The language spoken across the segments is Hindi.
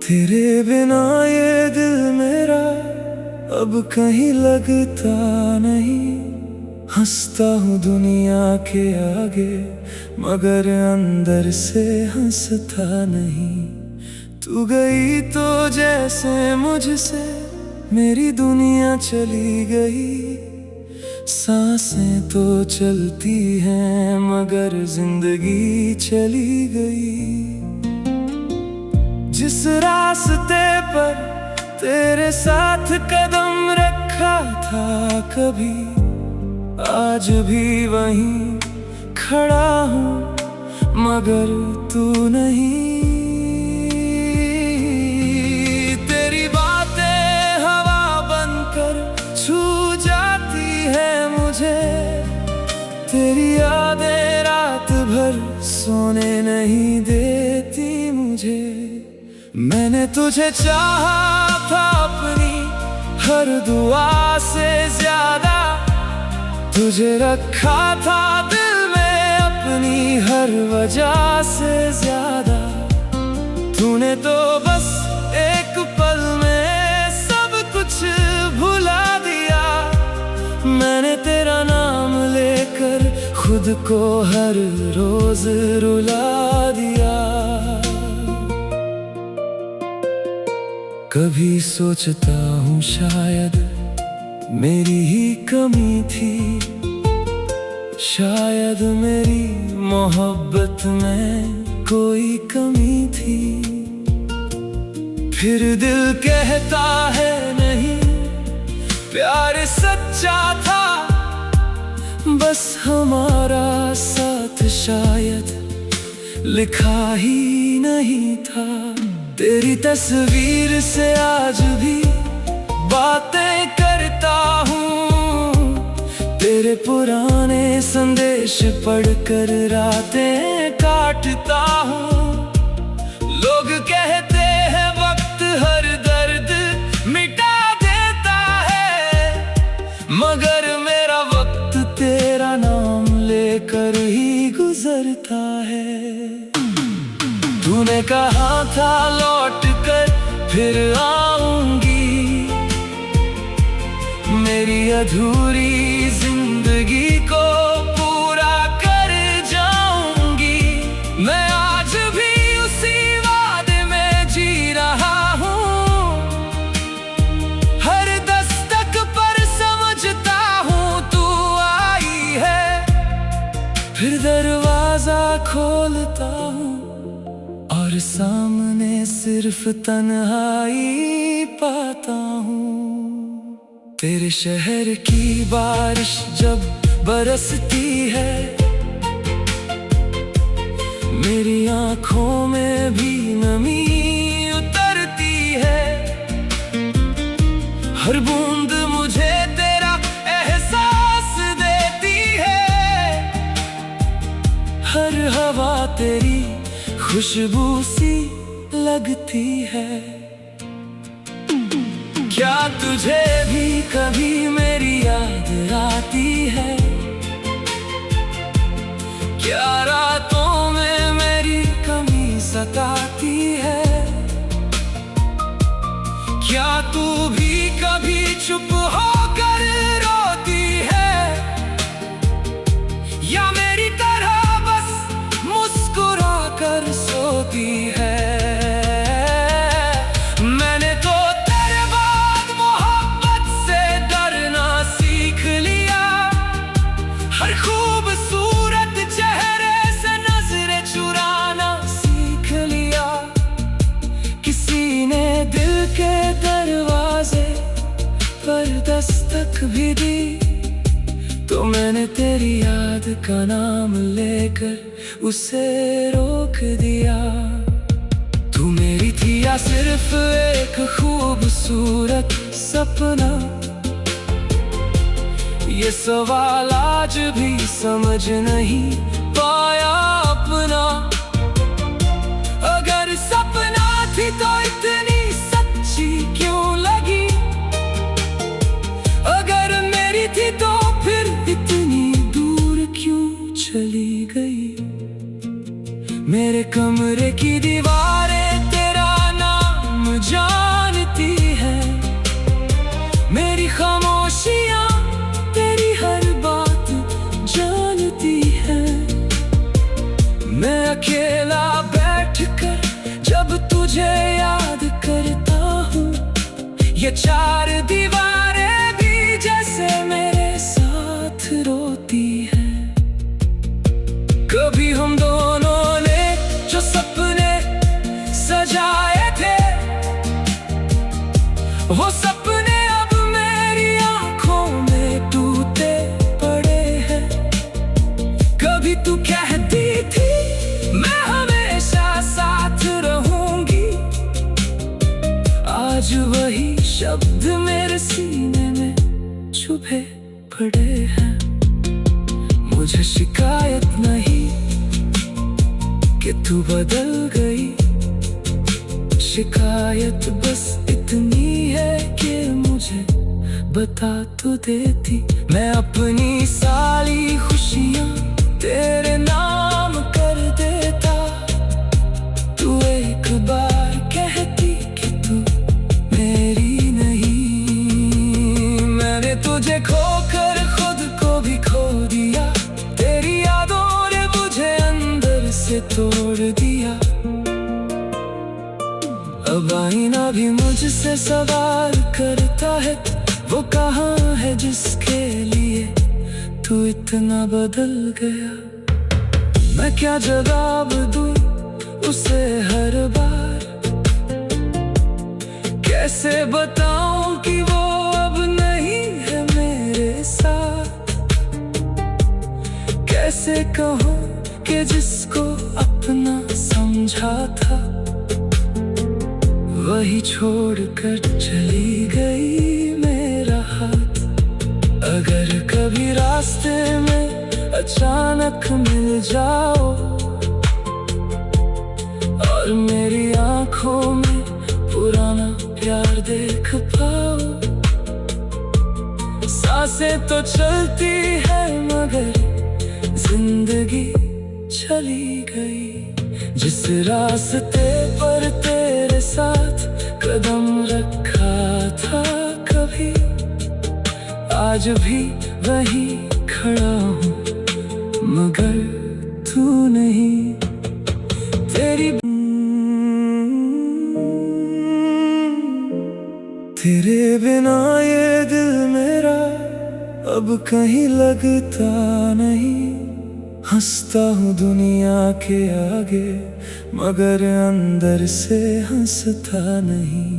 तेरे बिना ये दिल मेरा अब कहीं लगता नहीं। हंसता हूँ दुनिया के आगे मगर अंदर से हंसता नहीं। तू गई तो जैसे मुझसे मेरी दुनिया चली गई। सांसें तो चलती हैं मगर जिंदगी चली गई। जिस रास्ते पर तेरे साथ कदम रखा था कभी, आज भी वहीं खड़ा हूँ मगर तू नहीं। तेरी बातें हवा बनकर छू जाती है मुझे। तेरी यादें रात भर सोने नहीं देती मुझे। मैंने तुझे चाहा था अपनी हर दुआ से ज्यादा। तुझे रखा था दिल में अपनी हर वजह से ज्यादा। तूने तो बस एक पल में सब कुछ भुला दिया। मैंने तेरा नाम लेकर खुद को हर रोज रुला दिया। कभी सोचता हूँ शायद मेरी ही कमी थी। शायद मेरी मोहब्बत में कोई कमी थी। फिर दिल कहता है नहीं, प्यार सच्चा था। बस हमारा साथ शायद लिखा ही नहीं था। तेरी तस्वीर से आज भी बातें करता हूँ। तेरे पुराने संदेश पढ़कर रातें काटता हूँ। लोग कहते हैं वक्त हर दर्द मिटा देता है, मगर मेरा वक्त तेरा नाम लेकर ही गुजरता है। तूने कहा था लौट कर फिर आऊंगी, मेरी अधूरी जिंदगी को पूरा कर जाऊंगी। मैं आज भी उसी वादे में जी रहा हूँ। हर दस्तक पर समझता हूँ तू आई है। फिर दरवाजा खोलता हूँ और सामने सिर्फ तन्हाई पाता हूँ। तेरे शहर की बारिश जब बरसती है, मेरी आँखों में भी नमी उतरती है। हर बूंद मुझे तेरा एहसास देती है। हर हवा तेरी खुशबू सी लगती है। क्या तुझे भी कभी मेरी याद आती है? क्या रातों में मेरी कमी सताती है? क्या तू भी कभी चुप होकर रोती है, या मेरी तरह बस मुस्कुरा कर सोती है? मैंने तो तेरे बाद मोहब्बत से डरना सीख लिया। हर खूबसूरत चेहरे से नजरें चुराना सीख लिया। किसी ने दिल के दरवाजे पर दस्तक भी दी, तो मैंने तेरी याद का नाम लेकर उसे रोक दिया। तू मेरी थी या सिर्फ एक खूबसूरत सपना, ये सवाल आज भी समझ नहीं पाया अपना। अगर सपना थी तो इतनी सच्ची क्यों लगी? अगर मेरी थी तो फिर इतनी दूर क्यों चली गई? मेरे कमरे की दीवारें तेरा नाम जानती है। मेरी खामोशियाँ तेरी हर बात जानती है। मैं अकेला बैठकर जब तुझे याद करता हूँ, ये चार दीवारें भी जैसे मेरे साथ रोती है। कभी हम दोनों ने जो सपने सजाए थे, वो सपने अब मेरी आंखों में टूटे पड़े हैं। कभी तू कहती थी मैं हमेशा साथ रहूंगी, आज वही शब्द मेरे सीने में छुपे पड़े हैं। मुझे शिकायत नहीं कि तू बदल गई, शिकायत बस इतनी है कि मुझे बता तो देती। मैं अपनी सारी खुशियाँ तेरे नाम कर देता, तू एक बार कहती कि तू मेरी नहीं। मैंने तुझे खोकर खुद को भी खो दिया, तेरी यादों ने मुझे अंदर से तोड़ दिया। अब आईना भी मुझसे सवाल करता है, वो कहाँ है जिसके लिए तू इतना बदल गया। मैं क्या जवाब दूँ उसे हर बार, कैसे बताऊं कि वो अब नहीं है मेरे साथ। कैसे कहूँ कि जिसको अपना समझा था, वही छोड़कर चली गई मेरा हाथ। अगर कभी रास्ते में अचानक मिल जाओ और मेरी आंखों में पुराना प्यार देख पाओ, सांसें तो चलती है मगर जिंदगी चली गई। जिस रास्ते पर तेरे साथ कदम रखा था कभी, आज भी वहीं खड़ा हूँ मगर तू नहीं। तेरे बिना ये दिल मेरा अब कहीं लगता नहीं। हंसता हूँ दुनिया के आगे मगर अंदर से हंसता नहीं।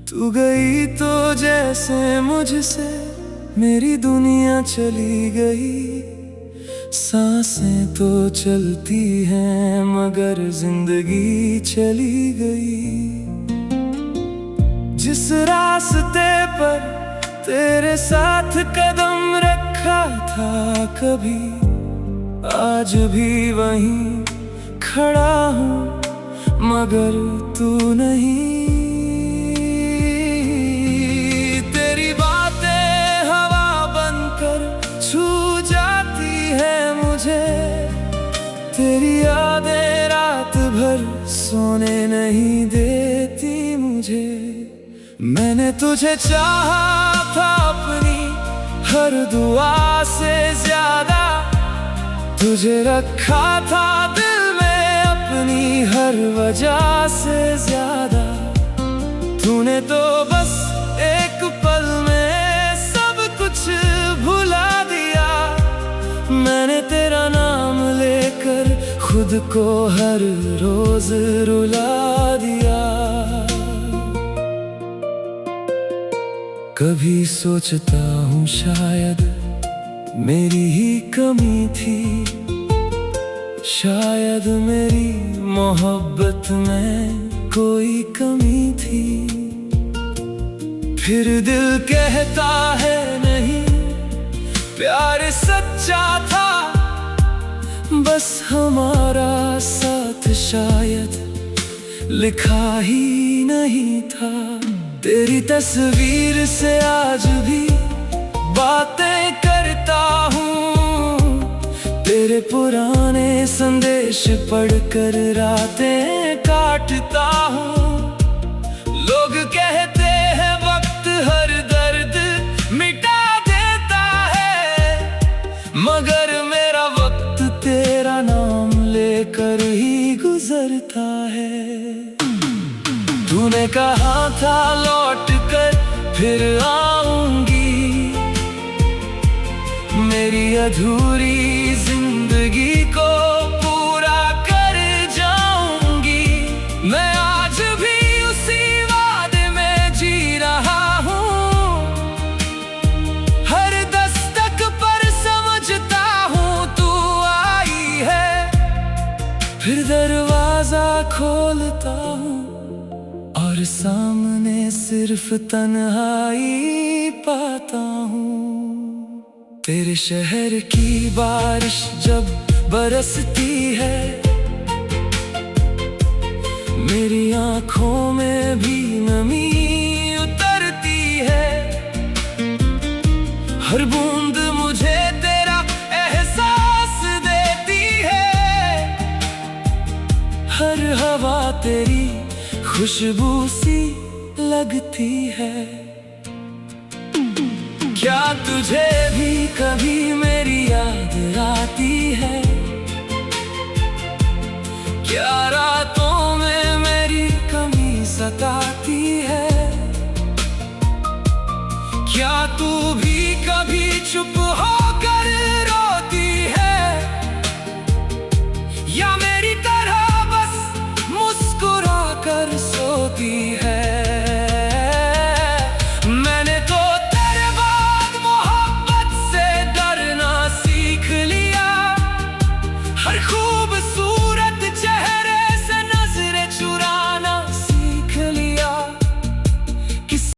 तू गई तो जैसे मुझसे मेरी दुनिया चली गई। सांसें तो चलती हैं मगर जिंदगी चली गई। जिस रास्ते पर तेरे साथ कदम रखा था कभी, आज भी वहीं खड़ा हूँ मगर तू नहीं। तेरी बातें हवा बनकर छू जाती है मुझे, तेरी यादें रात भर सोने नहीं देती मुझे। मैंने तुझे चाहा था अपनी हर दुआ से ज्यादा, तुझे रखा था दिल में अपनी हर वजह से ज्यादा। तूने तो बस एक पल में सब कुछ भुला दिया। मैंने तेरा नाम लेकर खुद को हर रोज रुला दिया। कभी सोचता हूँ शायद मेरी ही कमी थी, शायद मेरी मोहब्बत में कोई कमी थी। फिर दिल कहता है नहीं, प्यार सच्चा था, बस हमारा साथ शायद लिखा ही नहीं था। तेरी तस्वीर से आज भी बातें करता हूँ, तेरे पुराने संदेश पढ़कर रातें काटता हूँ। कहते हैं वक्त हर दर्द मिटा देता है, मगर मेरा वक्त तेरा नाम लेकर ही गुजरता है। तूने कहा था लौट कर फिर आऊंगी, मेरी अधूरी जिंदगी को पूरा कर जाऊंगी। मैं आज भी उसी वादे में जी रहा हूँ, हर दस्तक पर समझता हूँ तू आई है, फिर दरवाजा खोलता हूँ और सामने सिर्फ तन्हाई पाता हूँ। तेरे शहर की बारिश जब बरसती है, मेरी आंखों में भी नमी उतरती है। हर बूंद मुझे तेरा एहसास देती है, हर हवा तेरी खुशबू सी लगती है। क्या तुझे भी कभी मेरी याद आती है? क्या रातों में मेरी कमी सताती है? क्या तू भी कभी चुप